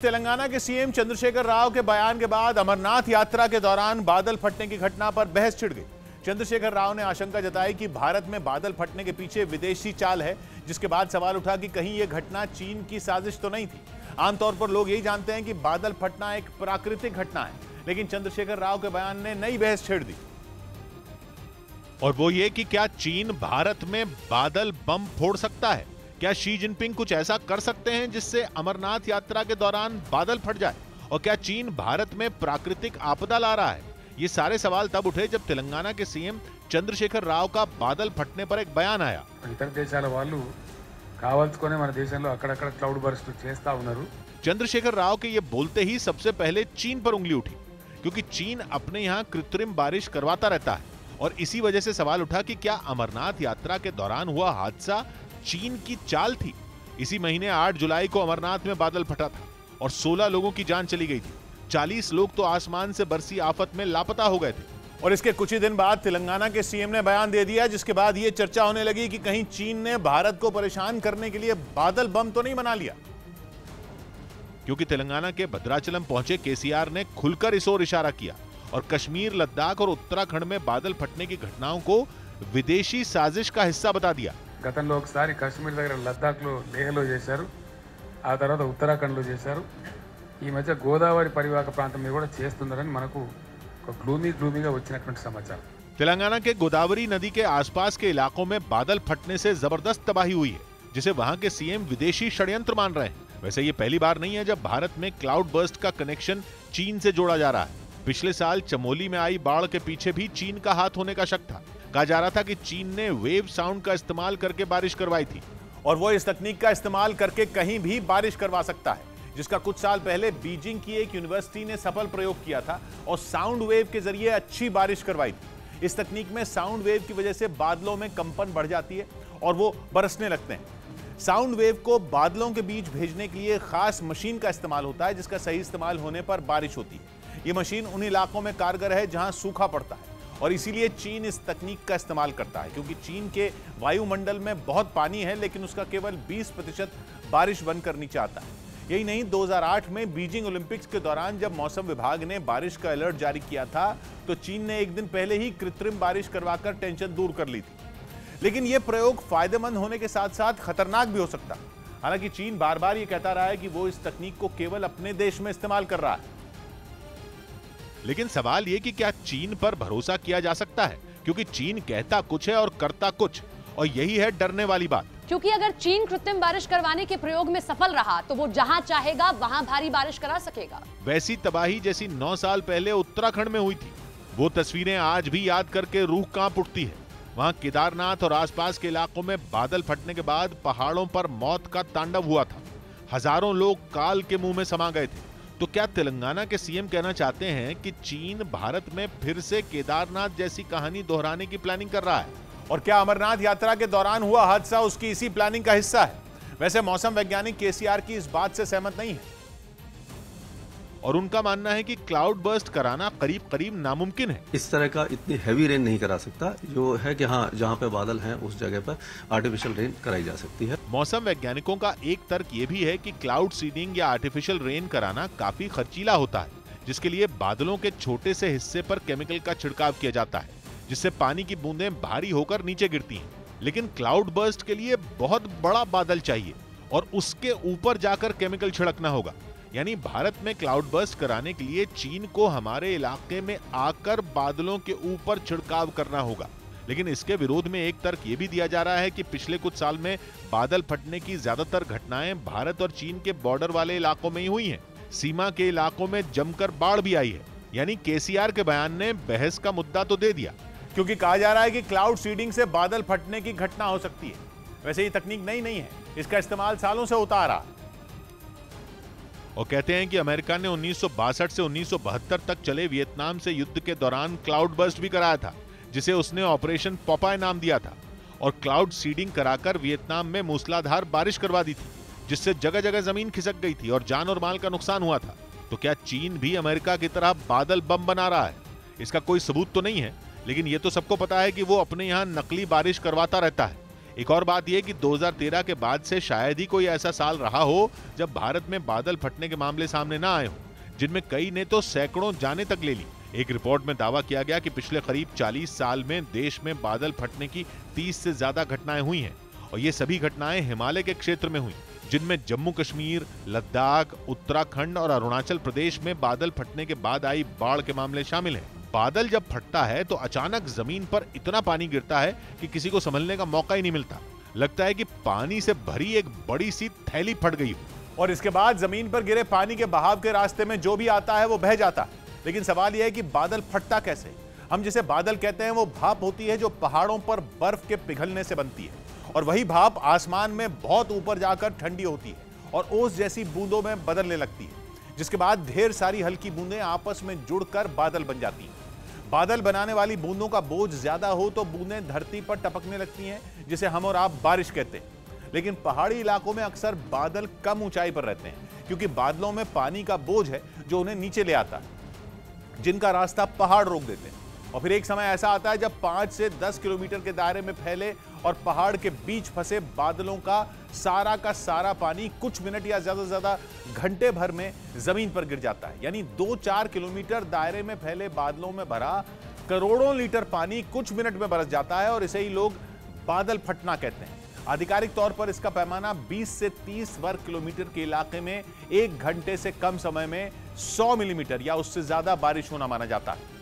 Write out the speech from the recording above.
तेलंगाना के सीएम चंद्रशेखर राव के बयान के बाद अमरनाथ यात्रा के दौरान बादल फटने की घटना पर बहस छिड़ गई। चंद्रशेखर राव ने आशंका जताई कि भारत में बादल फटने के पीछे विदेशी चाल है, जिसके बाद सवाल उठा कि कहीं यह घटना चीन की साजिश तो नहीं थी। आमतौर पर लोग यही जानते हैं कि बादल फटना एक प्राकृतिक घटना है, लेकिन चंद्रशेखर राव के बयान ने नई बहस छेड़ दी। और वो ये कि क्या चीन भारत में बादल बम फोड़ सकता है? क्या शी जिनपिंग कुछ ऐसा कर सकते हैं जिससे अमरनाथ यात्रा के दौरान बादल फट जाए? और क्या चीन भारत में प्राकृतिक आपदा ला रहा है? ये सारे सवाल तब उठे जब तेलंगाना के सीएम चंद्रशेखर राव का बादल फटने पर एक बयान आया। इतर देशाల వాళ్ళు కావాల్చుకొని మన దేశంలో అక్కడక్కడ క్లౌడ్ బర్స్ట్ చేస్తా ఉన్నారు। चंद्रशेखर राव के ये बोलते ही सबसे पहले चीन पर उंगली उठी, क्योंकि चीन अपने यहाँ कृत्रिम बारिश करवाता रहता है। और इसी वजह से सवाल उठा कि क्या अमरनाथ यात्रा के दौरान हुआ हादसा चीन की चाल थी? इसी महीने 8 जुलाई को अमरनाथ में बादल फटा था और 16 लोगों की जान चली गई थी। 40 लोग तो आसमान से बरसी आफत में लापता हो गए थे। और इसके कुछ ही दिन बाद तेलंगाना के सीएम ने बयान दे दिया, जिसके बाद यह चर्चा होने लगी कि कहीं चीन ने भारत को परेशान करने के लिए बादल बम तो नहीं बना लिया। क्योंकि तेलंगाना के भद्राचलम पहुंचे केसीआर ने खुलकर इस ओर इशारा किया और कश्मीर, लद्दाख और उत्तराखंड में बादल फटने की घटनाओं को विदेशी साजिश का हिस्सा बता दिया। గతంలో ఒకసారి కాశ్మీర్ దగ్గర లద్దాఖ్లో లేహ్లో చేశారు, ఆ తర్వాత ఉత్తరాఖండ్లో చేశారు। ఈ మధ్య గోదావరి పరివాహక ప్రాంతం మీద కూడా చేస్తున్నారని మనకు ఒక గ్లూమీగా వచ్చినటువంటి సమాచారం। तेलंगाना के गोदावरी नदी के आसपास के इलाकों में बादल फटने से जबरदस्त तबाही हुई है, जिसे वहां के सीएम विदेशी षड्यंत्र मान रहे हैं। वैसे ये पहली बार नहीं है जब भारत में क्लाउड बर्स्ट का कनेक्शन चीन से जोड़ा जा रहा है। पिछले साल चमोली में आई बाढ़ के पीछे भी चीन का हाथ होने का शक था। कहा जा रहा था कि चीन ने वेव साउंड का इस्तेमाल करके बारिश करवाई थी और वो इस तकनीक का इस्तेमाल करके कहीं भी बारिश करवा सकता है, जिसका कुछ साल पहले बीजिंग की एक यूनिवर्सिटी ने सफल प्रयोग किया था और साउंड वेव के जरिए अच्छी बारिश करवाई थी। इस तकनीक में साउंड वेव की वजह से बादलों में कंपन बढ़ जाती है और वो बरसने लगते हैं। साउंड वेव को बादलों के बीच भेजने के लिए खास मशीन का इस्तेमाल होता है, जिसका सही इस्तेमाल होने पर बारिश होती है। ये मशीन उन इलाकों में कारगर है जहां सूखा पड़ता है और इसीलिए चीन इस तकनीक का इस्तेमाल करता है, क्योंकि चीन के वायुमंडल में बहुत पानी है, लेकिन उसका केवल 20% बारिश बनकर नीचे आता है। यही नहीं, 2008 में बीजिंग ओलंपिक्स के दौरान जब मौसम विभाग ने बारिश का अलर्ट जारी किया था, तो चीन ने एक दिन पहले ही कृत्रिम बारिश करवाकर टेंशन दूर कर ली थी। लेकिन यह प्रयोग फायदेमंद होने के साथ साथ खतरनाक भी हो सकता है। हालांकि चीन बार बार यह कहता रहा है कि वो इस तकनीक को केवल अपने देश में इस्तेमाल कर रहा है। लेकिन सवाल ये कि क्या चीन पर भरोसा किया जा सकता है? क्योंकि चीन कहता कुछ है और करता कुछ, और यही है डरने वाली बात। क्योंकि अगर चीन कृत्रिम बारिश करवाने के प्रयोग में सफल रहा तो वो जहां चाहेगा वहां भारी बारिश करा सकेगा। वैसी तबाही जैसी 9 साल पहले उत्तराखंड में हुई थी, वो तस्वीरें आज भी याद करके रूह कांप उठती है। वहां केदारनाथ और आसपास के इलाकों में बादल फटने के बाद पहाड़ों पर मौत का तांडव हुआ था। हजारों लोग काल के मुंह में समा गए थे। तो क्या तेलंगाना के सीएम कहना चाहते हैं कि चीन भारत में फिर से केदारनाथ जैसी कहानी दोहराने की प्लानिंग कर रहा है? और क्या अमरनाथ यात्रा के दौरान हुआ हादसा उसकी इसी प्लानिंग का हिस्सा है? वैसे मौसम वैज्ञानिक केसीआर की इस बात से सहमत नहीं है और उनका मानना है कि क्लाउड बर्स्ट कराना करीब करीब नामुमकिन है। इस तरह का इतनी हैवी रेन नहीं करा सकता। जो है कि हाँ, जहाँ पे बादल हैं उस जगह पर आर्टिफिशियल रेन कराई जा सकती है। मौसम वैज्ञानिकों का एक तर्क ये भी है कि क्लाउड सीडिंग या आर्टिफिशियल रेन कराना काफी खर्चीला होता है, जिसके लिए बादलों के छोटे से हिस्से पर केमिकल का छिड़काव किया जाता है, जिससे पानी की बूंदें भारी होकर नीचे गिरती हैं। लेकिन क्लाउड बर्स्ट के लिए बहुत बड़ा बादल चाहिए और उसके ऊपर जाकर केमिकल छिड़कना होगा। यानी भारत में क्लाउड बर्स्ट कराने के लिए चीन को हमारे इलाके में आकर बादलों के ऊपर छिड़काव करना होगा। लेकिन इसके विरोध में एक तर्क ये भी दिया जा रहा है कि पिछले कुछ साल में बादल फटने की ज्यादातर घटनाएं भारत और चीन के बॉर्डर वाले इलाकों में ही हुई हैं। सीमा के इलाकों में जमकर बाढ़ भी आई है। यानी केसीआर के बयान ने बहस का मुद्दा तो दे दिया, क्योंकि कहा जा रहा है कि क्लाउड सीडिंग से बादल फटने की घटना हो सकती है। वैसे ये तकनीक नई नहीं है, इसका इस्तेमाल सालों से होता आ रहा है। और कहते हैं कि अमेरिका ने 1962 से 1972 तक चले वियतनाम से युद्ध के दौरान क्लाउड बर्स्ट भी कराया था, जिसे उसने ऑपरेशन पॉपाय नाम दिया था, और क्लाउड सीडिंग कराकर वियतनाम में मूसलाधार बारिश करवा दी थी, जिससे जगह जगह जमीन खिसक गई थी और जान और माल का नुकसान हुआ था। तो क्या चीन भी अमेरिका की तरह बादल बम बना रहा है? इसका कोई सबूत तो नहीं है, लेकिन ये तो सबको पता है कि वो अपने यहाँ नकली बारिश करवाता रहता है। एक और बात यह कि 2013 के बाद से शायद ही कोई ऐसा साल रहा हो जब भारत में बादल फटने के मामले सामने ना आए हो, जिनमें कई ने तो सैकड़ों जानें तक ले ली। एक रिपोर्ट में दावा किया गया कि पिछले करीब 40 साल में देश में बादल फटने की 30 से ज्यादा घटनाएं हुई हैं और ये सभी घटनाएं हिमालय के क्षेत्र में हुई, जिनमें जम्मू कश्मीर, लद्दाख, उत्तराखंड और अरुणाचल प्रदेश में बादल फटने के बाद आई बाढ़ के मामले शामिल हैं। बादल जब फटता है तो अचानक जमीन पर इतना पानी गिरता है कि किसी को संभलने का मौका ही नहीं मिलता। लगता है कि पानी से भरी एक बड़ी सी थैली फट गई हो। और इसके बाद जमीन पर गिरे पानी के बहाव के रास्ते में जो भी आता है वो बह जाता है। लेकिन सवाल यह है कि बादल फटता कैसे? हम जिसे बादल कहते हैं वो भाप होती है जो पहाड़ों पर बर्फ के पिघलने से बनती है, और वही भाप आसमान में बहुत ऊपर जाकर ठंडी होती है और ओस जैसी बूंदों में बदलने लगती है, जिसके बाद ढेर सारी हल्की बूंदें आपस में जुड़कर बादल बन जाती हैं। बादल बनाने वाली बूंदों का बोझ ज्यादा हो तो बूंदें धरती पर टपकने लगती हैं, जिसे हम और आप बारिश कहते हैं। लेकिन पहाड़ी इलाकों में अक्सर बादल कम ऊंचाई पर रहते हैं, क्योंकि बादलों में पानी का बोझ है जो उन्हें नीचे ले आता है, जिनका रास्ता पहाड़ रोक देते हैं। और फिर एक समय ऐसा आता है जब 5 से 10 किलोमीटर के दायरे में फैले और पहाड़ के बीच फंसे बादलों का सारा पानी कुछ मिनट या ज्यादा से ज्यादा घंटे भर में जमीन पर गिर जाता है। यानी 2-4 किलोमीटर दायरे में फैले बादलों में भरा करोड़ों लीटर पानी कुछ मिनट में बरस जाता है, और इसे ही लोग बादल फटना कहते हैं। आधिकारिक तौर पर इसका पैमाना 20 से 30 वर्ग किलोमीटर के इलाके में 1 घंटे से कम समय में 100 मिलीमीटर या उससे ज्यादा बारिश होना माना जाता है।